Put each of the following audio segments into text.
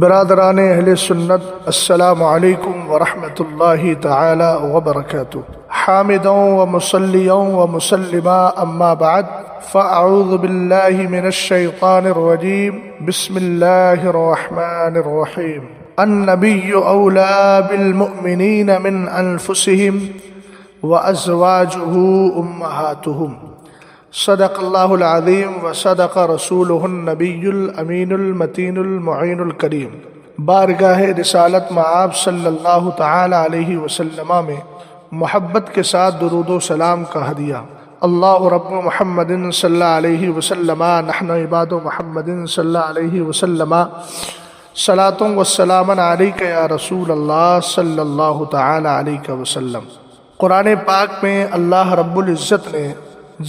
برادران اہل سنت، السلام علیکم ورحمۃ اللہ تعالی وبرکاتہ۔ حامدا ومصلیا ومسلما اما بعد فاعوذ باللہ من الشیطان الرجیم، بسم اللہ الرحمن الرحیم۔ النبی اولی بالمؤمنین من انفسہم وازواجہ امہاتہم، صدق اللہ العظیم وصدق رسولہ النبی الامین المتین المعین الکریم۔ بارگاہ رسالت مآب صلی اللہ تعالی علیہ وسلم میں محبت کے ساتھ درود و سلام کا ہدیہ۔ اللہ رب محمد صلی اللہ علیہ وسلم، نحن عباد محمد صلی اللہ علیہ وسلم، صلاۃ و سلام علیک یا رسول اللہ صلی اللہ تعالی علیہ وسلم۔ قرآن پاک میں اللہ رب العزت نے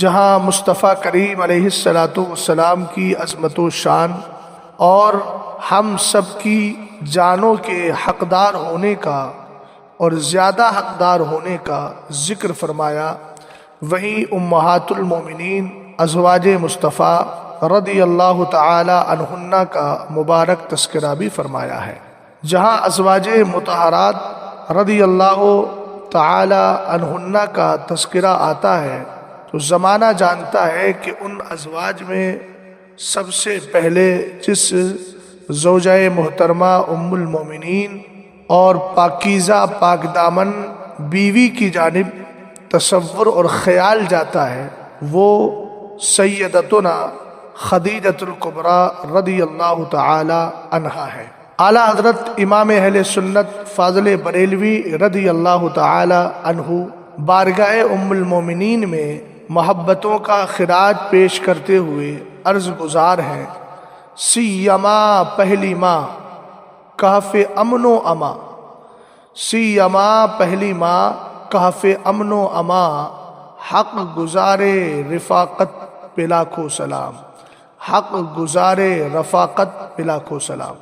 جہاں مصطفیٰ کریم علیہ السلام کی عظمت و شان اور ہم سب کی جانوں کے حقدار ہونے کا اور زیادہ حقدار ہونے کا ذکر فرمایا، وہیں امہات المومنین ازواج مصطفیٰ رضی اللہ تعالی عنہن کا مبارک تذکرہ بھی فرمایا ہے۔ جہاں ازواج مطہرات رضی اللہ تعالی عنہن کا تذکرہ آتا ہے تو زمانہ جانتا ہے کہ ان ازواج میں سب سے پہلے جس زوجہ محترمہ ام المومنین اور پاکیزہ پاک دامن بیوی کی جانب تصور اور خیال جاتا ہے وہ سیدتنا خدیجۃ الکبریٰ رضی اللہ تعالی عنہا ہے۔ اعلیٰ حضرت امام اہل سنت فاضل بریلوی رضی اللہ تعالی عنہ بارگاہ ام المومنین میں محبتوں کا خراج پیش کرتے ہوئے عرض گزار ہیں، سیما پہلی ماں کہف امن و اما، سیما پہلی ماں کہف امن و اما، حق گزارے رفاقت پہ لاکھوں سلام، حق گزارے رفاقت پہ لاکھوں سلام۔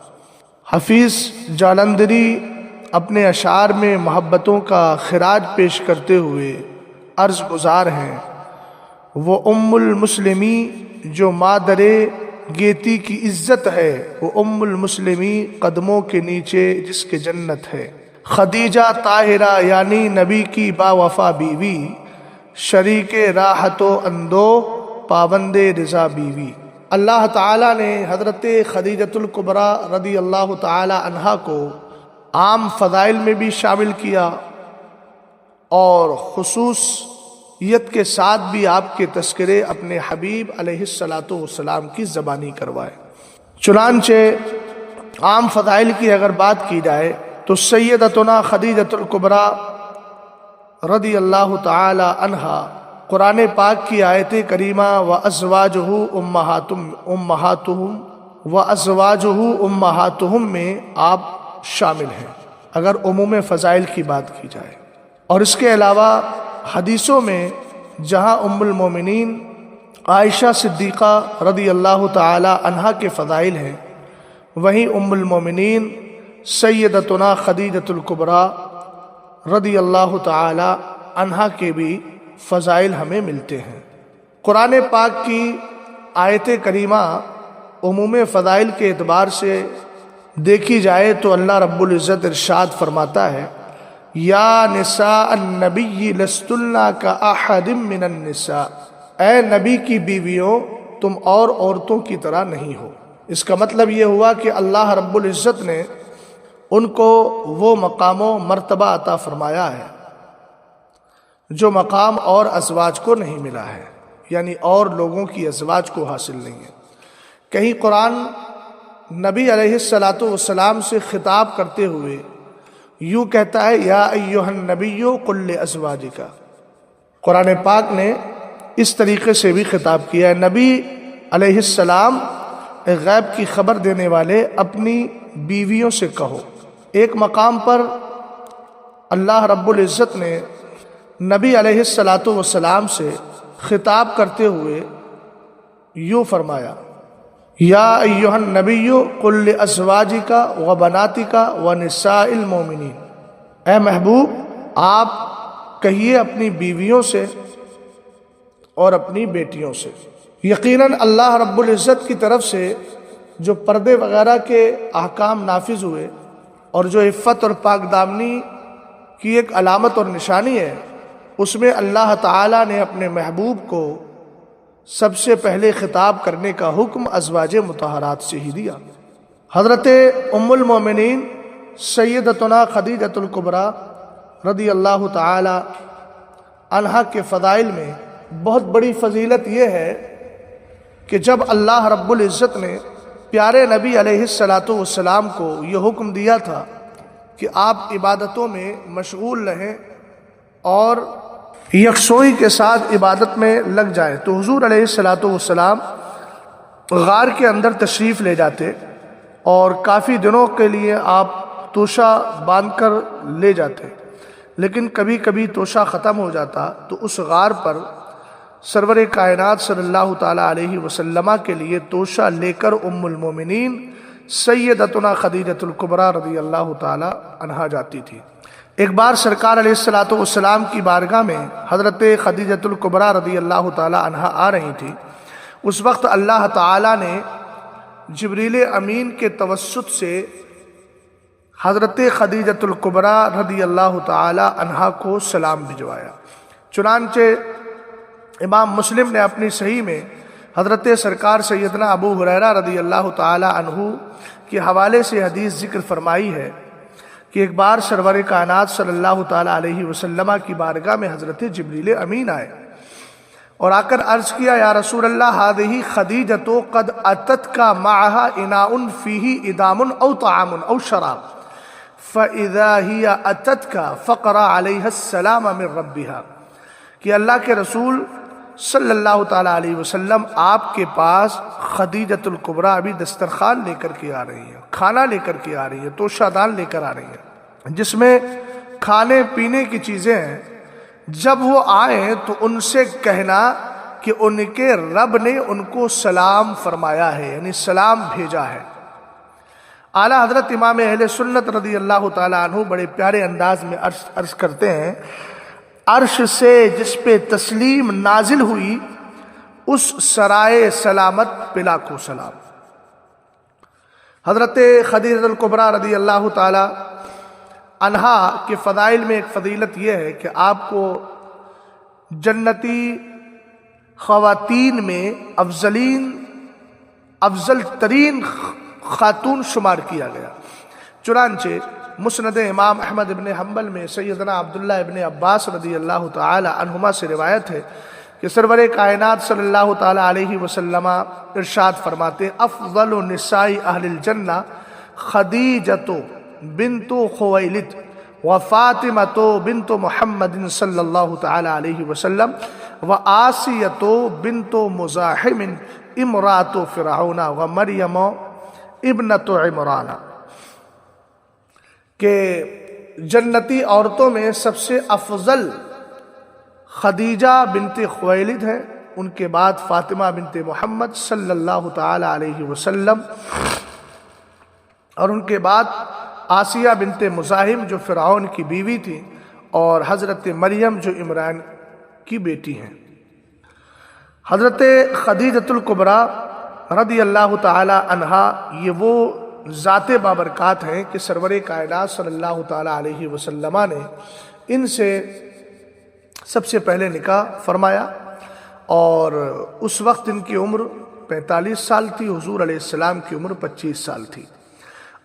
حفیظ جالندری اپنے اشعار میں محبتوں کا خراج پیش کرتے ہوئے عرض گزار ہیں، وہ ام المسلمی جو مادر گیتی کی عزت ہے، وہ ام المسلمی قدموں کے نیچے جس کے جنت ہے، خدیجہ طاہرہ یعنی نبی کی با وفا بیوی، شریک راحت و اندو پابند رضا بیوی۔ اللہ تعالیٰ نے حضرت خدیجۃ الکبریٰ رضی اللہ تعالی عنہا کو عام فضائل میں بھی شامل کیا اور خصوصیت کے ساتھ بھی آپ کے تذکرے اپنے حبیب علیہ السلام کی زبانی کروائے۔ چنانچہ عام فضائل کی اگر بات کی جائے تو سیدتنا خدیجۃ الکبریٰ رضی اللہ تعالی عنہا قرآن پاک کی آیت کریمہ وَأَزْوَاجُهُ أُمَّهَاتُهُمْ وَأَزْوَاجُهُ أُمَّهَاتُهُمْ میں آپ شامل ہیں اگر عموم فضائل کی بات کی جائے۔ اور اس کے علاوہ حدیثوں میں جہاں ام المومنین عائشہ صدیقہ رضی اللہ تعالی عنہا کے فضائل ہیں، وہیں ام المومنین سیدتنا خدیجۃ الکبریٰ رضی اللہ تعالی عنہا کے بھی فضائل ہمیں ملتے ہیں۔ قرآن پاک کی آیت کریمہ عموم فضائل کے اعتبار سے دیکھی جائے تو اللہ رب العزت ارشاد فرماتا ہے، یا نساء النبی لستن کاحد من النساء، اے نبی کی بیویوں تم اور عورتوں کی طرح نہیں ہو۔ اس کا مطلب یہ ہوا کہ اللہ رب العزت نے ان کو وہ مقام و مرتبہ عطا فرمایا ہے جو مقام اور ازواج کو نہیں ملا ہے، یعنی اور لوگوں کی ازواج کو حاصل نہیں ہے۔ کہیں قرآن نبی علیہ السلام سے خطاب کرتے ہوئے یوں کہتا ہے، یا ایھا النبی قل لازواجک۔ قرآن پاک نے اس طریقے سے بھی خطاب کیا ہے، نبی علیہ السلام غیب کی خبر دینے والے اپنی بیویوں سے کہو۔ ایک مقام پر اللہ رب العزت نے نبی علیہ السلام سے خطاب کرتے ہوئے یوں فرمایا، یا ایھا النبی قل لازواجک وبناتک ونساء المؤمنین، اے محبوب آپ کہیے اپنی بیویوں سے اور اپنی بیٹیوں سے۔ یقیناً اللہ رب العزت کی طرف سے جو پردے وغیرہ کے احکام نافذ ہوئے اور جو عفت اور پاک دامنی کی ایک علامت اور نشانی ہے، اس میں اللہ تعالیٰ نے اپنے محبوب کو سب سے پہلے خطاب کرنے کا حکم ازواج مطہرات سے ہی دیا۔ حضرت ام المومنین سیدتنا خدیجۃ الکبریٰ رضی اللہ تعالی عنہا کے فضائل میں بہت بڑی فضیلت یہ ہے کہ جب اللہ رب العزت نے پیارے نبی علیہ السلام کو یہ حکم دیا تھا کہ آپ عبادتوں میں مشغول رہیں اور یکسوئی کے ساتھ عبادت میں لگ جائیں، تو حضور علیہ السلام غار کے اندر تشریف لے جاتے اور کافی دنوں کے لیے آپ توشہ باندھ کر لے جاتے، لیکن کبھی کبھی توشہ ختم ہو جاتا تو اس غار پر سرور کائنات صلی اللہ تعالیٰ علیہ وسلم کے لیے توشہ لے کر ام المومنین سیدتنا خدیجۃ الکبریٰ رضی اللہ تعالیٰ عنہا جاتی تھی۔ ایک بار سرکار علیہ السلام کی بارگاہ میں حضرت خدیجۃ الکبریٰ رضی اللہ تعالیٰ عنہا آ رہی تھی۔ اس وقت اللہ تعالیٰ نے جبریل امین کے توسط سے حضرت خدیجۃ الکبریٰ رضی اللہ تعالی عنہا کو سلام بھجوایا۔ چنانچہ امام مسلم نے اپنی صحیح میں حضرت سرکار سیدنا ابو ہریرہ رضی اللہ تعالی عنہ کے حوالے سے حدیث ذکر فرمائی ہے کہ ایک بار سرور کائنات صلی اللہ تعالی علیہ وسلم کی بارگاہ میں حضرت جبریل امین آئے اور آ کر عرض کیا، یا رسول اللہ هذه خدیجۃ قد اتتک معها اناء فیہ ادام او طعام او شراب فَإِذَا هِيَ أَتَتْكَ فَقْرَأْ عَلَيْهَا السَّلَامَ مِن رَبِّهَا، کہ اللہ کے رسول صلی اللہ تعالیٰ علیہ وسلم آپ کے پاس خدیجۃ الکبریٰ ابھی دسترخوان لے کر کے آ رہی ہیں، کھانا لے کر کے آ رہی ہیں، توشہ دان لے کر آ رہی ہیں جس میں کھانے پینے کی چیزیں ہیں۔ جب وہ آئیں تو ان سے کہنا کہ ان کے رب نے ان کو سلام فرمایا ہے، یعنی سلام بھیجا ہے۔ اعلیٰ حضرت امام اہل سنت رضی اللہ تعالیٰ عنہ بڑے پیارے انداز میں عرض کرتے ہیں، عرش سے جس پہ تسلیم نازل ہوئی اس سرائے سلامت پہ لاکھوں سلام۔ حضرت خدیجۃ الکبریٰ رضی اللہ تعالیٰ عنہا کے فضائل میں ایک فضیلت یہ ہے کہ آپ کو جنتی خواتین میں افضل ترین خاتون شمار کیا گیا۔ چنانچہ مسند امام احمد ابن حنبل میں سیدنا عبداللہ ابن عباس رضی اللہ تعالی عنہما سے روایت ہے کہ سرور کائنات صلی اللہ تعالی علیہ وسلم ارشاد فرماتے، افضل نساء اہل الجنہ خدیجۃ بنت خویلد وفاطمۃ بنت محمد صلی اللہ تعالی علیہ وسلم وآسیۃ بنت مزاحم امرأۃ فرعون ومریم ابنۃ عمران، کہ جنتی عورتوں میں سب سے افضل خدیجہ بنت خویلد ہے، ان کے بعد فاطمہ بنت محمد صلی اللہ تعالی علیہ وسلم، اور ان کے بعد آسیہ بنت مزاحم جو فرعون کی بیوی تھی، اور حضرت مریم جو عمران کی بیٹی ہیں۔ حضرت خدیجۃ الکبریٰ رضی اللہ تعالی عنہا یہ وہ ذات بابرکات ہیں کہ سرور کائنات صلی اللہ تعالی علیہ وسلم نے ان سے سب سے پہلے نکاح فرمایا، اور اس وقت ان کی عمر 45 سال تھی، حضور علیہ السلام کی عمر 25 سال تھی۔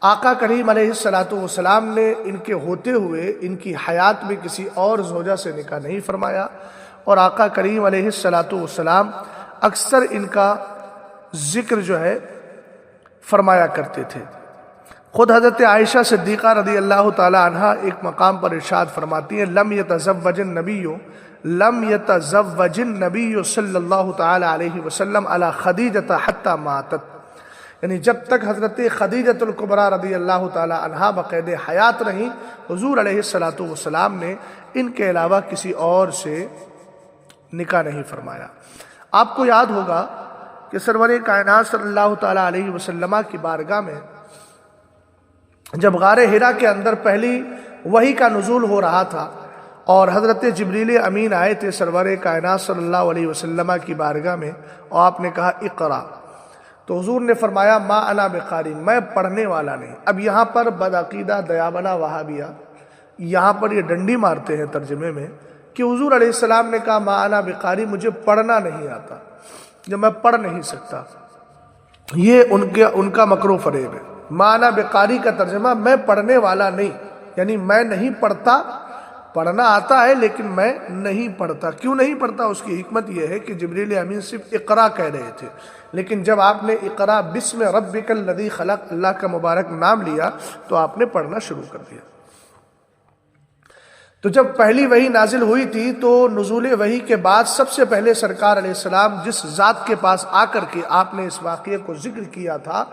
آقا کریم علیہ السلام نے ان کے ہوتے ہوئے ان کی حیات میں کسی اور زوجہ سے نکاح نہیں فرمایا، اور آقا کریم علیہ السلام اکثر ان کا ذکر جو ہے فرمایا کرتے تھے۔ خود حضرت عائشہ صدیقہ رضی اللہ تعالی عنہا ایک مقام پر ارشاد فرماتی ہیں، لم یتزوج النبی صلی اللہ تعالی علیہ وسلم علی خدیجۃ حتی ماتت، یعنی جب تک حضرت خدیجۃ الکبریٰ رضی اللہ تعالی عنہا بقید حیات رہیں، حضور علیہ السلام نے ان کے علاوہ کسی اور سے نکاح نہیں فرمایا۔ آپ کو یاد ہوگا کہ سرور کائنات صلی اللہ تعالی علیہ وسلم کی بارگاہ میں جب غار حرا کے اندر پہلی وحی کا نزول ہو رہا تھا اور حضرت جبریل امین آئے تھے سرور کائنات صلی اللہ علیہ وسلم کی بارگاہ میں، اور آپ نے کہا اقرا، تو حضور نے فرمایا ما انا بقاری، میں پڑھنے والا نہیں۔ اب یہاں پر بدعقیدہ دیابنا وہابیہ یہاں پر یہ ڈنڈی مارتے ہیں ترجمے میں کہ حضور علیہ السلام نے کہا ما انا بقاری، مجھے پڑھنا نہیں آتا، جب میں پڑھ نہیں سکتا۔ یہ ان کا مکر و فریب ہے۔ ما انا بقاری کا ترجمہ میں پڑھنے والا نہیں، یعنی میں نہیں پڑھتا، پڑھنا آتا ہے لیکن میں نہیں پڑھتا۔ کیوں نہیں پڑھتا؟ اس کی حکمت یہ ہے کہ جبریل امین صرف اقرا کہہ رہے تھے، لیکن جب آپ نے اقرا بسم ربک الذی خلق، اللہ کا مبارک نام لیا، تو آپ نے پڑھنا شروع کر دیا۔ تو جب پہلی وحی نازل ہوئی تھی تو نزول وحی کے بعد سب سے پہلے سرکار علیہ السلام جس ذات کے پاس آ کر کے آپ نے اس واقعے کو ذکر کیا تھا،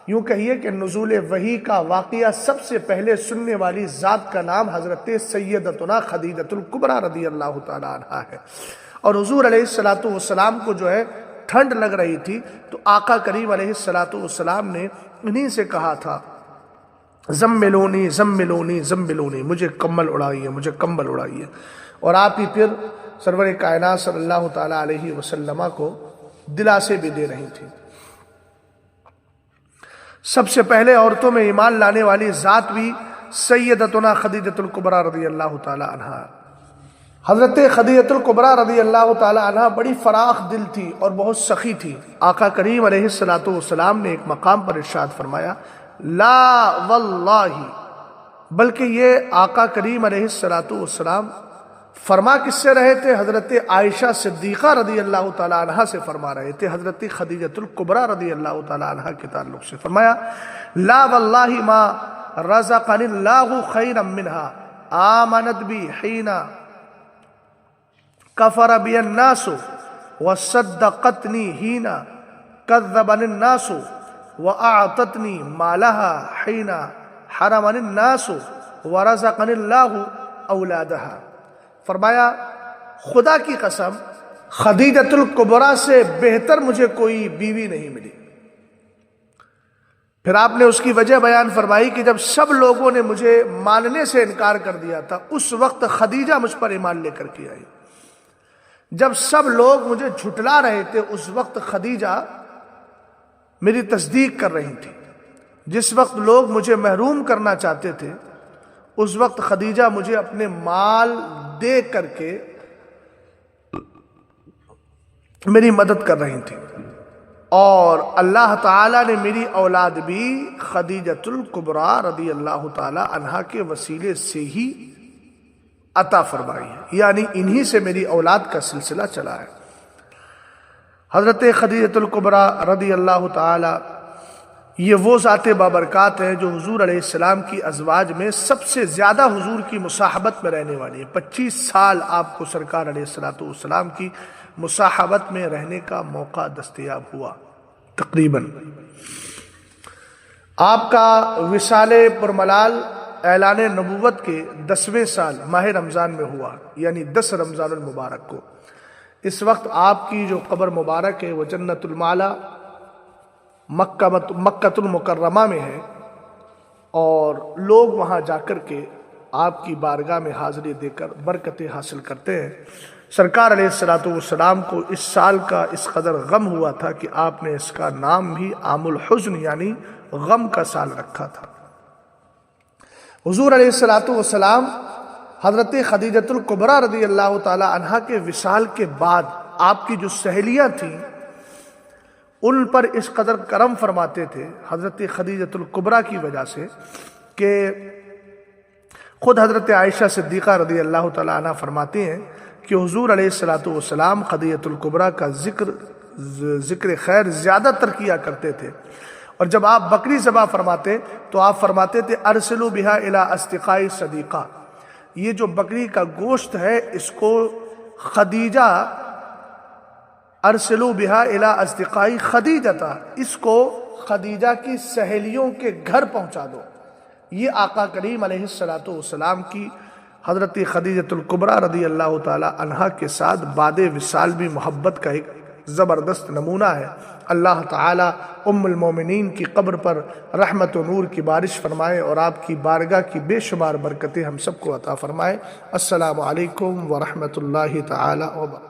یوں کہیے کہ نزول وحی کا واقعہ سب سے پہلے سننے والی ذات کا نام حضرت سیدتنا خدیجۃ الکبریٰ رضی اللہ تعالی عنہا ہے۔ اور حضور علیہ السلام کو جو ہے ٹھنڈ لگ رہی تھی، تو آقا کریم علیہ السلام نے انہی سے کہا تھا زملونی زملونی زملونی، مجھے کمبل اڑائیے، مجھے کمبل اڑائیے۔ اور آپ ہی پھر سرور کائنات صلی اللہ تعالی علیہ وسلم کو دلاسے بھی دے رہی تھی۔ سب سے پہلے عورتوں میں ایمان لانے والی ذات بھی سیدتنا خدیجۃ الکبریٰ رضی اللہ تعالی عنہا۔ حضرت خدیجۃ الکبریٰ رضی اللہ تعالی عنہا بڑی فراخ دل تھی اور بہت سخی تھی۔ آقا کریم علیہ السلام نے ایک مقام پر ارشاد فرمایا لا واللہ، بلکہ یہ آقا کریم علیہ السلام فرما کس سے رہے تھے؟ حضرت عائشہ صدیقہ رضی اللہ تعالی عنہا سے فرما رہے تھے، حضرت خدیجۃ الکبریٰ رضی اللہ تعالی عنہا کے تعلق سے فرمایا لا واللہ ما رزقنی اللہ خیرا منہا آمنت بی حین کفر بی الناس وصدقتنی حین کذبنی الناس وَأَعْطَتْنِي مَالَهَا حِينَ حَرَمَنِ النَّاسُ وَرَزَقَنِ اللَّهُ أَوْلَادَهَا۔ فرمایا خدا کی قسم خدیجۃ الکبریٰ سے بہتر مجھے کوئی بیوی نہیں ملی۔ پھر آپ نے اس کی وجہ بیان فرمائی کہ جب سب لوگوں نے مجھے ماننے سے انکار کر دیا تھا، اس وقت خدیجہ مجھ پر ایمان لے کر کے آئی۔ جب سب لوگ مجھے جھٹلا رہے تھے، اس وقت خدیجہ میری تصدیق کر رہی تھی۔ جس وقت لوگ مجھے محروم کرنا چاہتے تھے، اس وقت خدیجہ مجھے اپنے مال دے کر کے میری مدد کر رہی تھی۔ اور اللہ تعالیٰ نے میری اولاد بھی خدیجۃ الکبریٰ رضی اللہ تعالی عنہا کے وسیلے سے ہی عطا فرمائی ہے، یعنی انہی سے میری اولاد کا سلسلہ چلا ہے۔ حضرت خدیجۃ الکبریٰ رضی اللہ تعالی یہ وہ ذات بابرکات ہے جو حضور علیہ السلام کی ازواج میں سب سے زیادہ حضور کی مصاحبت میں رہنے والی ہے۔ 25 سال آپ کو سرکار علیہ السلام کی مصاحبت میں رہنے کا موقع دستیاب ہوا تقریباً۔ آپ کا وصال پرملال اعلان نبوت کے 10ویں سال ماہ رمضان میں ہوا، یعنی 10 رمضان المبارک کو۔ اس وقت آپ کی جو قبر مبارک ہے وہ جنت المعلا مکہ المکرمہ میں ہے، اور لوگ وہاں جا کر کے آپ کی بارگاہ میں حاضری دے کر برکتیں حاصل کرتے ہیں۔ سرکار علیہ السلام کو اس سال کا اس قدر غم ہوا تھا کہ آپ نے اس کا نام بھی عام الحزن یعنی غم کا سال رکھا تھا۔ حضور علیہ السلام حضرت خدیجۃ الکبریٰ رضی اللہ تعالی عنہا کے وصال کے بعد آپ کی جو سہیلیاں تھیں ان پر اس قدر کرم فرماتے تھے حضرت خدیجۃ الکبریٰ کی وجہ سے کہ خود حضرت عائشہ صدیقہ رضی اللہ تعالی عنہ فرماتے ہیں کہ حضور علیہ السلام خدیجۃ الکبریٰ کا ذکر خیر زیادہ تر کیا کرتے تھے، اور جب آپ بکری ذبح فرماتے تو آپ فرماتے تھے ارسلوا بہا الی اصدقاء صدیقہ، یہ جو بکری کا گوشت ہے اس کو خدیجہ ارسلوا بہا الی اصدقاء خدیجہ، اس کو خدیجہ کی سہیلیوں کے گھر پہنچا دو۔ یہ آقا کریم علیہ السلام کی حضرت خدیجۃ الکبریٰ رضی اللہ تعالی عنہا کے ساتھ بعد وصال بھی محبت کا ایک زبردست نمونہ ہے۔ اللہ تعالیٰ ام المومنین کی قبر پر رحمت و نور کی بارش فرمائے اور آپ کی بارگاہ کی بے شمار برکتیں ہم سب کو عطا فرمائے۔ السلام علیکم ورحمۃ اللہ تعالی وبرکاتہ۔